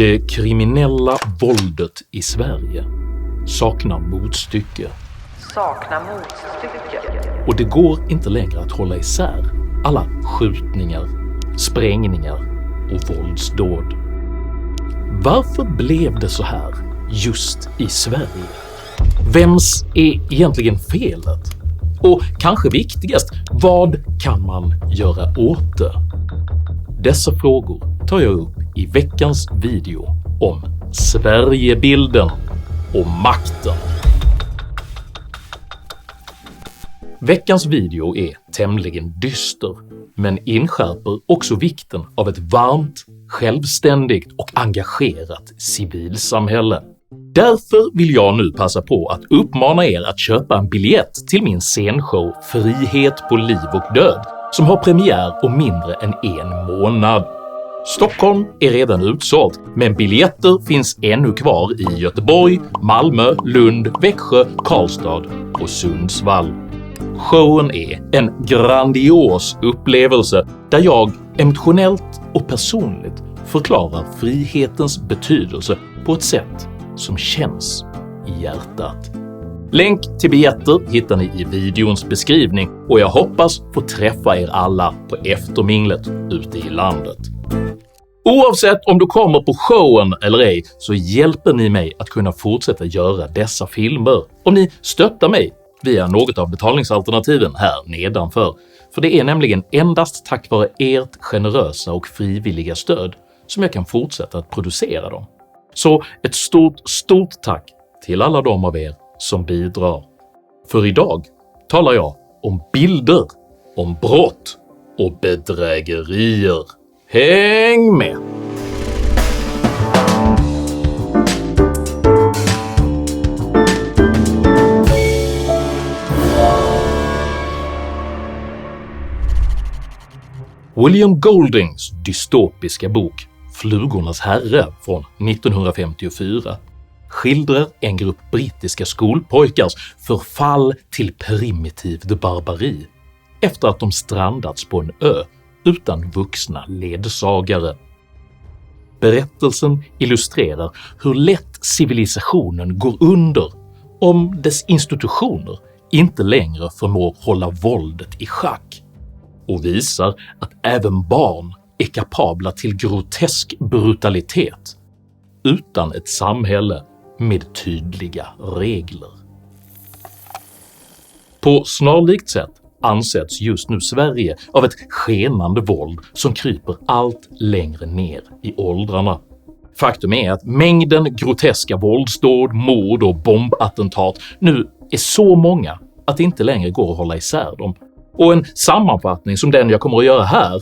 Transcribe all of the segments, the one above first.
Det kriminella våldet i Sverige saknar motstycke. Och det går inte längre att hålla isär alla skjutningar, sprängningar och våldsdåd. Varför blev det så här just i Sverige? Vems är egentligen felet? Och kanske viktigast, vad kan man göra åt det? Dessa frågor tar jag upp i veckans video om Sverigebilden och makten. Veckans video är tämligen dyster, men inskärper också vikten av ett varmt, självständigt och engagerat civilsamhälle. Därför vill jag nu passa på att uppmana er att köpa en biljett till min scenshow “Frihet på liv och död” som har premiär om mindre än en månad. Stockholm är redan utsålt, men biljetter finns ännu kvar i Göteborg, Malmö, Lund, Växjö, Karlstad och Sundsvall. Showen är en grandios upplevelse där jag emotionellt och personligt förklarar frihetens betydelse på ett sätt som känns i hjärtat. Länk till biljetter hittar ni i videons beskrivning och jag hoppas få träffa er alla på efterminglet ute i landet. Oavsett om du kommer på showen eller ej så hjälper ni mig att kunna fortsätta göra dessa filmer om ni stöttar mig via något av betalningsalternativen här nedanför, för det är nämligen endast tack vare ert generösa och frivilliga stöd som jag kan fortsätta att producera dem. Så ett stort tack till alla de av er som bidrar. För idag talar jag om bilder, om brott och bedrägerier. Häng med! William Goldings dystopiska bok “Flugornas herre” från 1954 skildrar en grupp brittiska skolpojkars förfall till primitivt barbari efter att de strandats på en ö utan vuxna ledsagare. Berättelsen illustrerar hur lätt civilisationen går under om dess institutioner inte längre förmår hålla våldet i schack, och visar att även barn är kapabla till grotesk brutalitet utan ett samhälle med tydliga regler. På snarlikt sätt ansätts just nu Sverige av ett skenande våld som kryper allt längre ner i åldrarna. Faktum är att mängden groteska våldsdåd, mord och bombattentat nu är så många att det inte längre går att hålla isär dem, och en sammanfattning som den jag kommer att göra här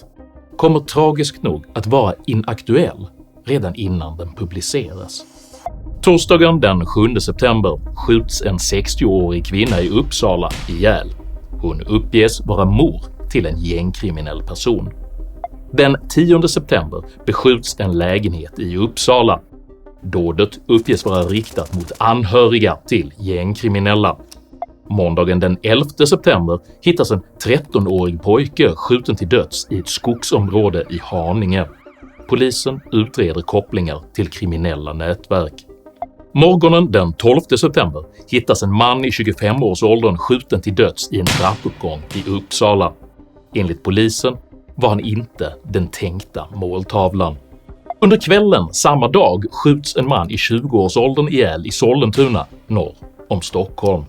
kommer tragiskt nog att vara inaktuell redan innan den publiceras. Torsdagen den 7 september skjuts en 60-årig kvinna i Uppsala ihjäl. Hon uppges vara mor till en gängkriminell person. Den 10 september beskjuts en lägenhet i Uppsala. Dådet uppges vara riktat mot anhöriga till gängkriminella. Måndagen den 11 september hittas en 13-årig pojke skjuten till döds i ett skogsområde i Haninge. Polisen utreder kopplingar till kriminella nätverk. Morgonen den 12 september hittas en man i 25-årsåldern skjuten till döds i en trappuppgång i Uppsala. Enligt polisen var han inte den tänkta måltavlan. Under kvällen samma dag skjuts en man i 20-årsåldern ihjäl i Sollentuna, norr om Stockholm.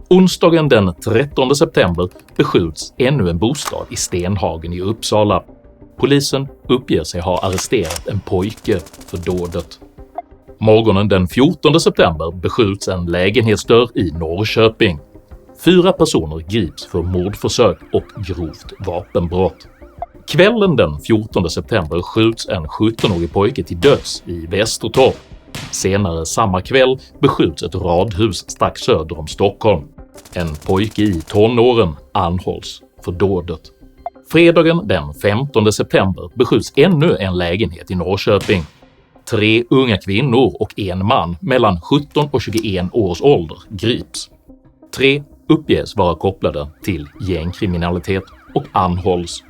Onsdagen den 13 september beskjuts ännu en bostad i Stenhagen i Uppsala. Polisen uppger sig ha arresterat en pojke för dådet. Morgonen den 14 september beskjuts en lägenhetsdörr i Norrköping. 4 personer grips för mordförsök och grovt vapenbrott. Kvällen den 14 september skjuts en 17-årig pojke till döds i Västertorp. Senare samma kväll beskjuts ett radhus strax söder om Stockholm. En pojke i tonåren anhålls för dådet. Fredagen den 15 september beskjuts ännu en lägenhet i Norrköping. 3 unga kvinnor och en man mellan 17 och 21 års ålder grips. 3 uppges vara kopplade till gängkriminalitet och anhålls.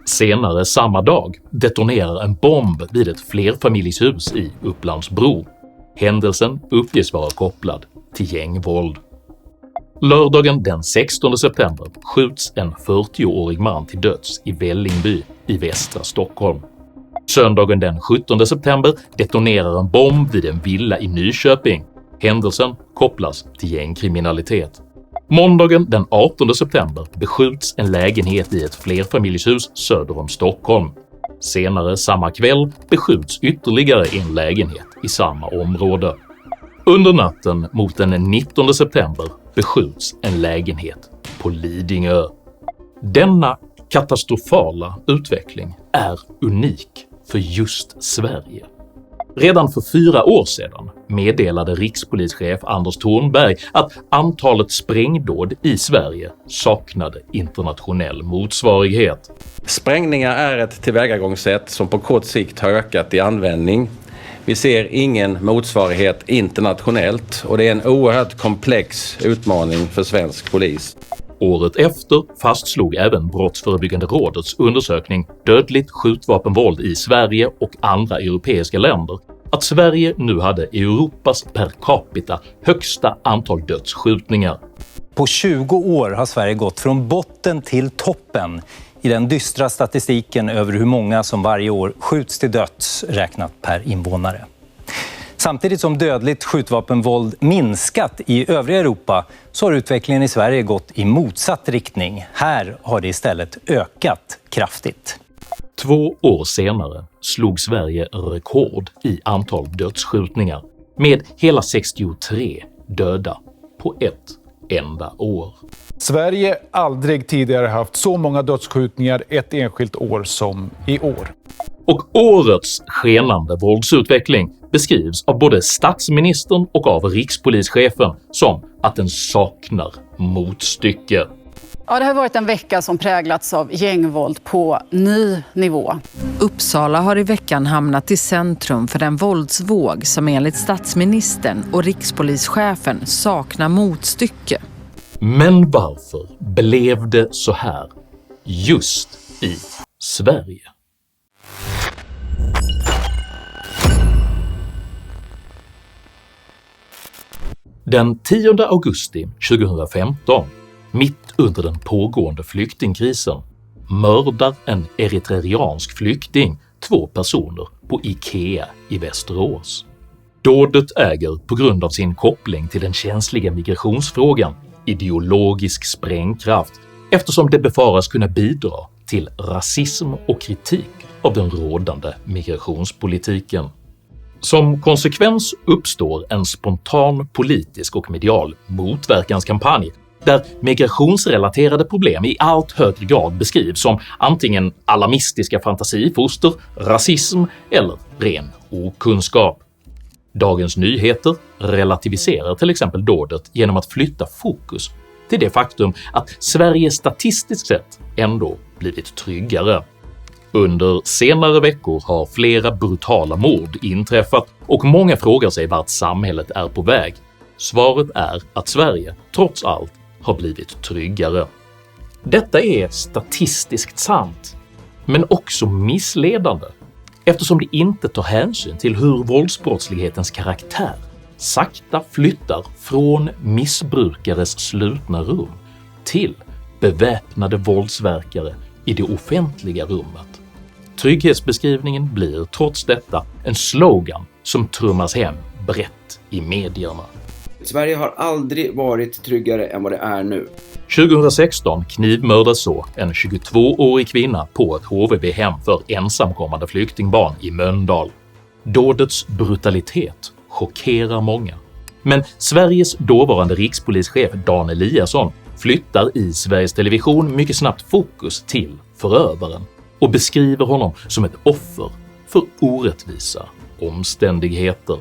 Senare samma dag detonerar en bomb vid ett flerfamiljshus i Upplandsbro. Händelsen uppges vara kopplad till gängvåld. Lördagen den 16 september skjuts en 40-årig man till döds i Vällingby i västra Stockholm. Söndagen den 17 september detonerar en bomb vid en villa i Nyköping. Händelsen kopplas till gängkriminalitet. Måndagen den 18 september beskjuts en lägenhet i ett flerfamiljshus söder om Stockholm. Senare samma kväll beskjuts ytterligare en lägenhet i samma område. Under natten mot den 19 september beskjuts en lägenhet på Lidingö. Denna katastrofala utveckling är unik för just Sverige. Redan för 4 år sedan meddelade rikspolischef Anders Thornberg att antalet sprängdåd i Sverige saknade internationell motsvarighet. Sprängningar är ett tillvägagångssätt som på kort sikt har ökat i användning. Vi ser ingen motsvarighet internationellt och det är en oerhört komplex utmaning för svensk polis. Året efter fastslog även Brottsförebyggande rådets undersökning Dödligt skjutvapenvåld i Sverige och andra europeiska länder att Sverige nu hade Europas per capita högsta antal dödsskjutningar. På 20 år har Sverige gått från botten till toppen i den dystra statistiken över hur många som varje år skjuts till döds räknat per invånare. Samtidigt som dödligt skjutvapenvåld minskat i övriga Europa så har utvecklingen i Sverige gått i motsatt riktning. Här har det istället ökat kraftigt. 2 år senare slog Sverige rekord i antal dödsskjutningar med hela 63 döda på ett enda år. Sverige aldrig tidigare haft så många dödsskjutningar ett enskilt år som i år. Och årets skenande våldsutveckling beskrivs av både statsministern och av rikspolischefen som att den saknar motstycke. Ja, det har varit en vecka som präglats av gängvåld på ny nivå. Uppsala har i veckan hamnat i centrum för den våldsvåg som enligt statsministern och rikspolischefen saknar motstycke. Men varför blev det så här just i Sverige? Den 10 augusti 2015, mitt under den pågående flyktingkrisen, mördar en eritreansk flykting 2 personer på IKEA i Västerås. Dådet äger på grund av sin koppling till den känsliga migrationsfrågan ideologisk sprängkraft eftersom det befaras kunna bidra till rasism och kritik av den rådande migrationspolitiken. Som konsekvens uppstår en spontan politisk och medial motverkanskampanj där migrationsrelaterade problem i allt högre grad beskrivs som antingen alarmistiska fantasifoster, rasism eller ren okunskap. Dagens Nyheter relativiserar till exempel dådet genom att flytta fokus till det faktum att Sverige statistiskt sett ändå blivit tryggare. Under senare veckor har flera brutala mord inträffat och många frågar sig vart samhället är på väg. Svaret är att Sverige, trots allt, har blivit tryggare. Detta är statistiskt sant, men också missledande eftersom det inte tar hänsyn till hur våldsbrottslighetens karaktär sakta flyttar från missbrukares slutna rum till beväpnade våldsverkare i det offentliga rummet. Trygghetsbeskrivningen blir trots detta en slogan som trummas hem brett i medierna. Sverige har aldrig varit tryggare än vad det är nu. 2016 knivmördas så en 22-årig kvinna på ett HVB-hem för ensamkommande flyktingbarn i Mölndal. Dådets brutalitet chockerar många. Men Sveriges dåvarande rikspolischef Dan Eliasson flyttar i Sveriges Television mycket snabbt fokus till förövaren och beskriver honom som ett offer för orättvisa omständigheter.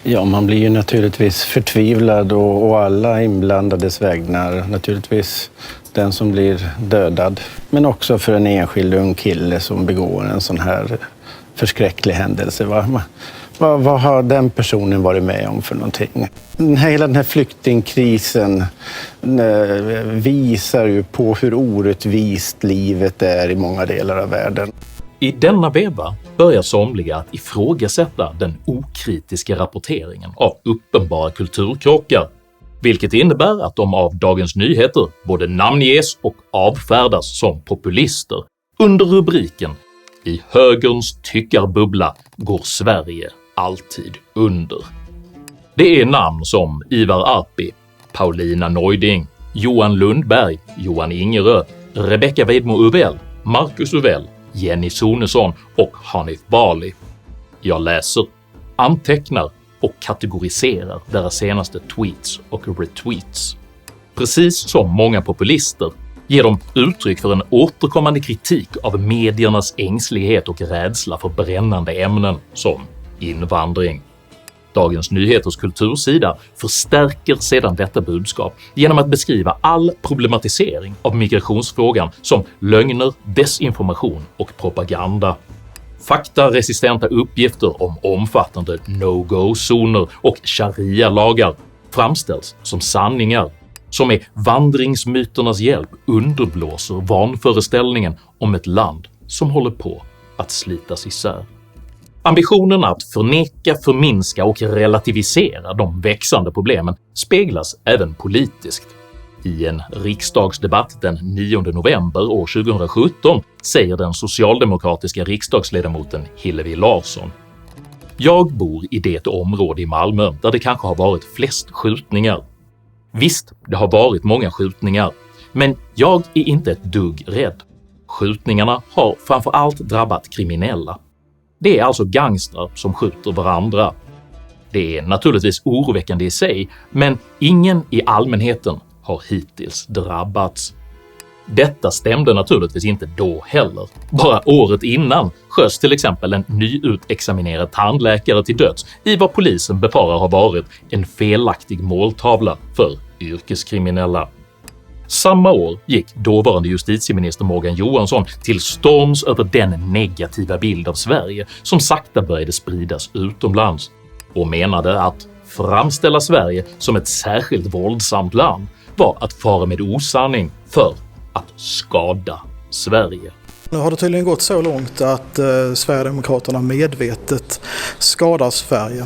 Ja, man blir ju naturligtvis förtvivlad och alla inblandades vägnar. Naturligtvis den som blir dödad, men också för en enskild ung kille som begår en sån här förskräcklig händelse. Man Vad har den personen varit med om för någonting? Hela den här flyktingkrisen visar ju på hur orättvist livet är i många delar av världen. I denna veva börjar somliga att ifrågasätta den okritiska rapporteringen av uppenbara kulturkrockar, vilket innebär att de av Dagens Nyheter både namnges och avfärdas som populister under rubriken “I högerns tyckarbubbla går Sverige alltid under”. Det är namn som Ivar Arpi, Paulina Neuding, Johan Lundberg, Johan Ingerö, Rebecca Weidmo Uvell, Marcus Uvell, Jenny Sonesson och Hanif Bali. Jag läser, antecknar och kategoriserar deras senaste tweets och retweets. Precis som många populister ger de uttryck för en återkommande kritik av mediernas ängslighet och rädsla för brännande ämnen som invandring. Dagens Nyheters kultursida förstärker sedan detta budskap genom att beskriva all problematisering av migrationsfrågan som lögner, desinformation och propaganda. Faktaresistenta uppgifter om omfattande no-go-zoner och sharia-lagar framställs som sanningar som med vandringsmyternas hjälp underblåser vanföreställningen om ett land som håller på att slitas isär. Ambitionen att förneka, förminska och relativisera de växande problemen speglas även politiskt. I en riksdagsdebatt den 9 november år 2017 säger den socialdemokratiska riksdagsledamoten Hillevi Larsson: “Jag bor i det område i Malmö där det kanske har varit flest skjutningar. Visst, det har varit många skjutningar, men jag är inte ett dugg rädd. Skjutningarna har framförallt drabbat kriminella. Det är alltså gangstrar som skjuter varandra. Det är naturligtvis oroväckande i sig, men ingen i allmänheten har hittills drabbats.” Detta stämde naturligtvis inte då heller. Bara året innan sköts till exempel en nyutexaminerad tandläkare till döds i vad polisen befarar har varit en felaktig måltavla för yrkeskriminella. Samma år gick dåvarande justitieminister Morgan Johansson till storms över den negativa bild av Sverige som sakta började spridas utomlands och menade att framställa Sverige som ett särskilt våldsamt land var att fara med osanning för att skada Sverige. Nu har det tydligen gått så långt att Sverigedemokraterna medvetet skadar Sverige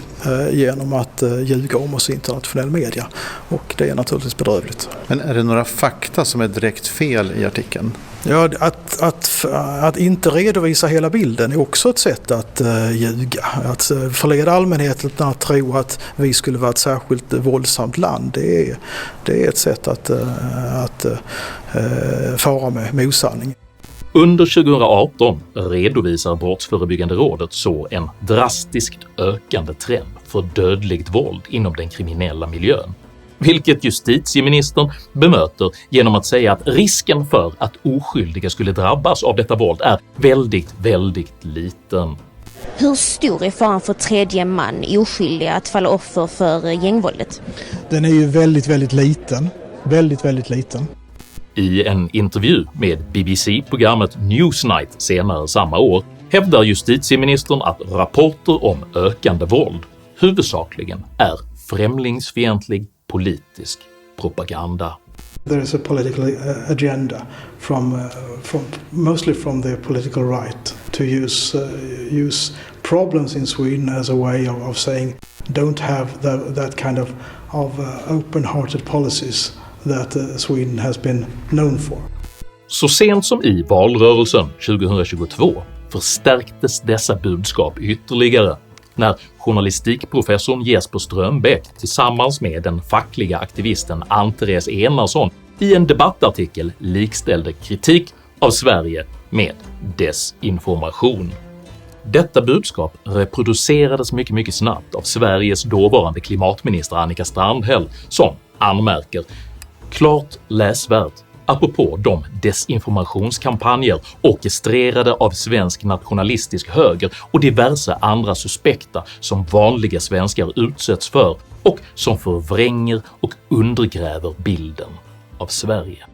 genom att ljuga om oss i internationell media, och det är naturligtvis bedrövligt. Men är det några fakta som är direkt fel i artikeln? Ja, att inte redovisa hela bilden är också ett sätt att ljuga. Att förleda allmänheten att tro att vi skulle vara ett särskilt våldsamt land, det är ett sätt att fara med osanning. Under 2018 redovisar Brottsförebyggande rådet så en drastiskt ökande trend för dödligt våld inom den kriminella miljön, vilket justitieministern bemöter genom att säga att risken för att oskyldiga skulle drabbas av detta våld är väldigt liten. Hur stor är faran för tredje man oskyldiga att falla offer för gängvåldet? Den är ju väldigt liten. Väldigt liten. I en intervju med BBC-programmet Newsnight senare samma år hävdar justitieministern att rapporter om ökande våld huvudsakligen är främlingsfientlig politisk propaganda. There is a political agenda mostly from the political right to use problems in Sweden as a way of saying don't have that kind of open-hearted policies that Sweden has been known for. Så sent som i valrörelsen 2022 förstärktes dessa budskap ytterligare när journalistikprofessorn Jesper Strömbäck tillsammans med den fackliga aktivisten Ann-Therese Enarsson i en debattartikel likställde kritik av Sverige med desinformation. Detta budskap reproducerades mycket snabbt av Sveriges dåvarande klimatminister Annika Strandhäll som anmärker klart läsvärt apropå de desinformationskampanjer orkestrerade av svensk nationalistisk höger och diverse andra suspekta som vanliga svenskar utsätts för och som förvränger och undergräver bilden av Sverige.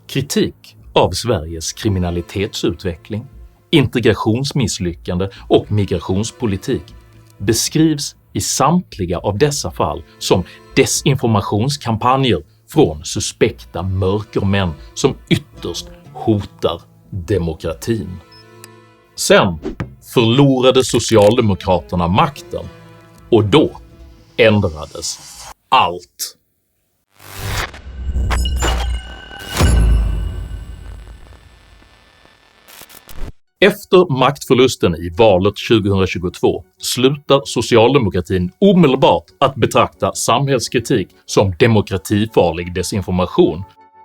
Kritik av Sveriges kriminalitetsutveckling, integrationsmisslyckande och migrationspolitik beskrivs i samtliga av dessa fall som desinformationskampanjer från suspekta mörkermän som ytterst hotar demokratin. Sen förlorade Socialdemokraterna makten och då ändrades allt. Efter maktförlusten i valet 2022 slutar socialdemokratin omedelbart att betrakta samhällskritik som demokratifarlig desinformation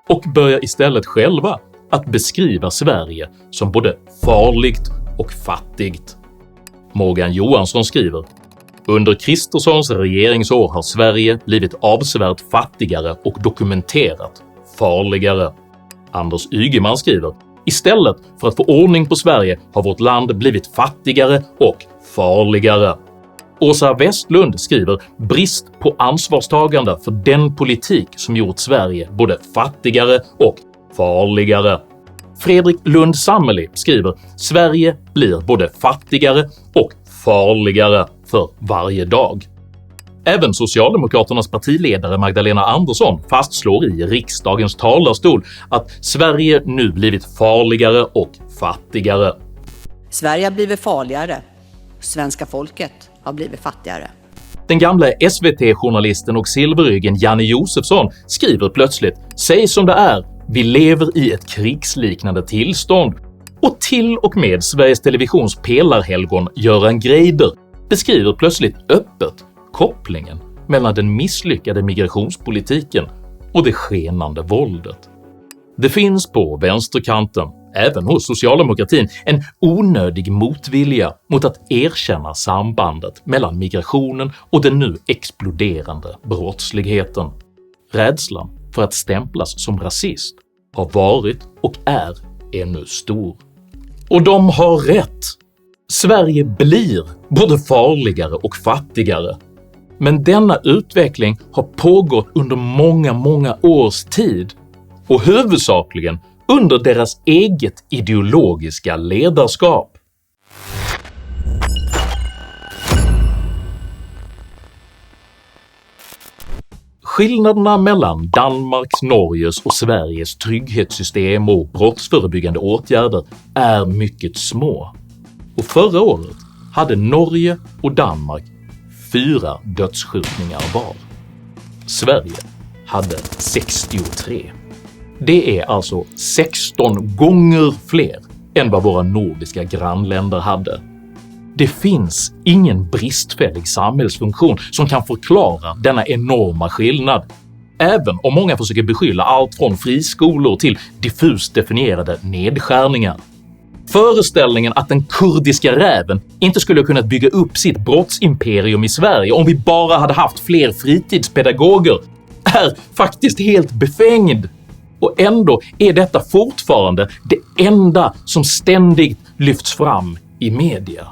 och börjar istället själva att beskriva Sverige som både farligt och fattigt. Morgan Johansson skriver: “Under Kristerssons regeringsår har Sverige blivit avsevärt fattigare och dokumenterat farligare.” Anders Ygeman skriver: “Istället för att få ordning på Sverige har vårt land blivit fattigare och farligare.” Åsa Westlund skriver “Brist på ansvarstagande för den politik som gjort Sverige både fattigare och farligare.” Fredrik Lund Sammeli skriver “Sverige blir både fattigare och farligare för varje dag.” Även Socialdemokraternas partiledare Magdalena Andersson fastslår i riksdagens talarstol att Sverige nu blivit farligare och fattigare. Sverige har blivit farligare, svenska folket har blivit fattigare. Den gamla SVT-journalisten och silverryggen Janne Josefsson skriver plötsligt “Säg som det är, vi lever i ett krigsliknande tillstånd” och till och med Sveriges Televisions pelarhelgon Göran Greider beskriver plötsligt öppet kopplingen mellan den misslyckade migrationspolitiken och det skenande våldet. Det finns på vänsterkanten, även hos socialdemokratin, en onödig motvilja mot att erkänna sambandet mellan migrationen och den nu exploderande brottsligheten. Rädslan för att stämplas som rasist har varit och är ännu stor. Och de har rätt. Sverige blir både farligare och fattigare. Men denna utveckling har pågått under många års tid och huvudsakligen under deras eget ideologiska ledarskap. Skillnaderna mellan Danmarks, Norges och Sveriges trygghetssystem och brottsförebyggande åtgärder är mycket små, och förra året hade Norge och Danmark 4 dödsskjutningar var. Sverige hade 63. Det är alltså 16 gånger fler än vad våra nordiska grannländer hade. Det finns ingen bristfällig samhällsfunktion som kan förklara denna enorma skillnad, även om många försöker beskylla allt från friskolor till diffust definierade nedskärningar. Föreställningen att den kurdiska räven inte skulle kunnat bygga upp sitt brottsimperium i Sverige om vi bara hade haft fler fritidspedagoger är faktiskt helt befängd. Och ändå är detta fortfarande det enda som ständigt lyfts fram i media.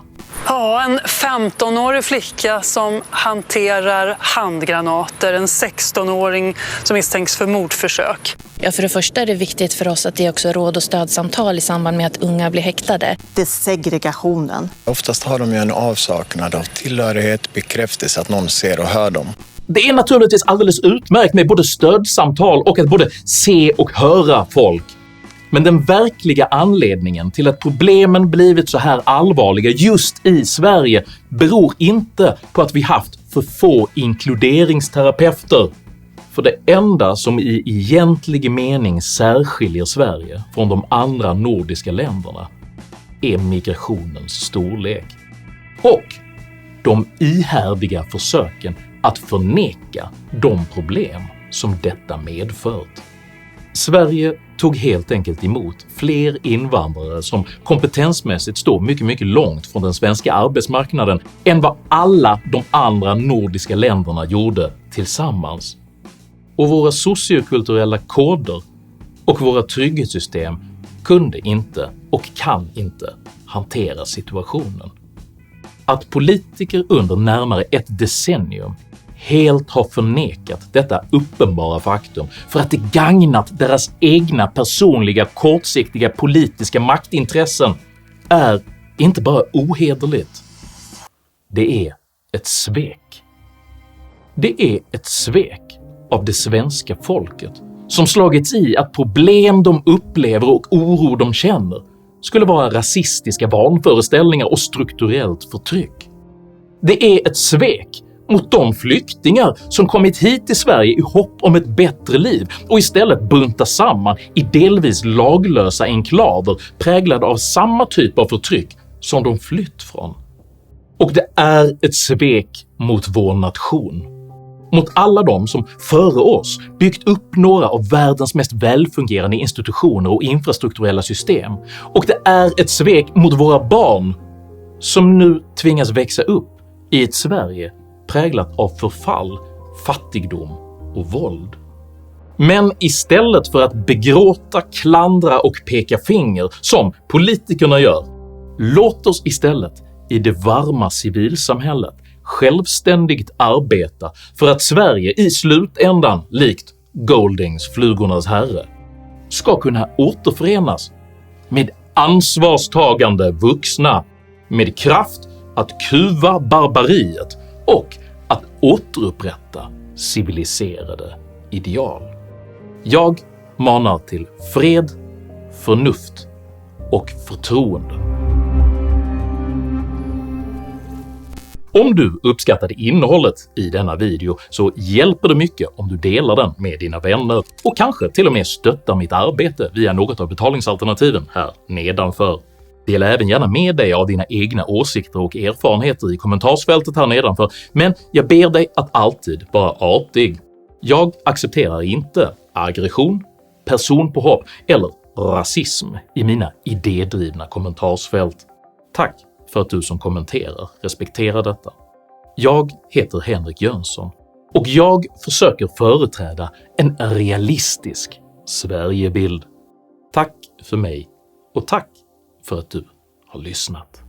Ja, en 15-årig flicka som hanterar handgranater, en 16-åring som misstänks för mordförsök. Ja, för det första är det viktigt för oss att det också är råd- och stödsamtal i samband med att unga blir häktade. Det är segregationen. Oftast har de ju en avsaknad av tillhörighet, bekräftelse att någon ser och hör dem. Det är naturligtvis alldeles utmärkt med både stödsamtal och att både se och höra folk. Men den verkliga anledningen till att problemen blivit så här allvarliga just i Sverige beror inte på att vi haft för få inkluderingsterapeuter. För det enda som i egentlig mening särskiljer Sverige från de andra nordiska länderna är migrationens storlek och de ihärdiga försöken att förneka de problem som detta medfört. Sverige tog helt enkelt emot fler invandrare som kompetensmässigt står mycket långt från den svenska arbetsmarknaden än vad alla de andra nordiska länderna gjorde tillsammans. Och våra sociokulturella koder och våra trygghetssystem kunde inte och kan inte hantera situationen. Att politiker under närmare ett decennium helt har förnekat detta uppenbara faktum för att det gagnat deras egna personliga kortsiktiga politiska maktintressen är inte bara ohederligt, det är ett svek. Det är ett svek av det svenska folket som slagits i att problem de upplever och oro de känner skulle vara rasistiska vanföreställningar och strukturellt förtryck. Det är ett svek mot de flyktingar som kommit hit till Sverige i hopp om ett bättre liv och istället buntas samman i delvis laglösa enklaver präglade av samma typ av förtryck som de flytt från. Och det är ett svek mot vår nation. Mot alla de som före oss byggt upp några av världens mest välfungerande institutioner och infrastrukturella system. Och det är ett svek mot våra barn som nu tvingas växa upp i ett Sverige präglat av förfall, fattigdom och våld. Men istället för att begråta, klandra och peka finger som politikerna gör, låt oss istället i det varma civilsamhället självständigt arbeta för att Sverige i slutändan, likt Goldings Flugornas herre, ska kunna återförenas med ansvarstagande vuxna, med kraft att kuva barbariet och att återupprätta civiliserade ideal. Jag manar till fred, förnuft och förtroende. Om du uppskattade innehållet i denna video så hjälper det mycket om du delar den med dina vänner och kanske till och med stöttar mitt arbete via något av betalningsalternativen här nedanför. Dela även gärna med dig av dina egna åsikter och erfarenheter i kommentarsfältet här nedanför, men jag ber dig att alltid vara artig. Jag accepterar inte aggression, personpåhopp eller rasism i mina idédrivna kommentarsfält. Tack för att du som kommenterar respekterar detta. Jag heter Henrik Jönsson och jag försöker företräda en realistisk Sverigebild. Tack för mig och tack för att du har lyssnat.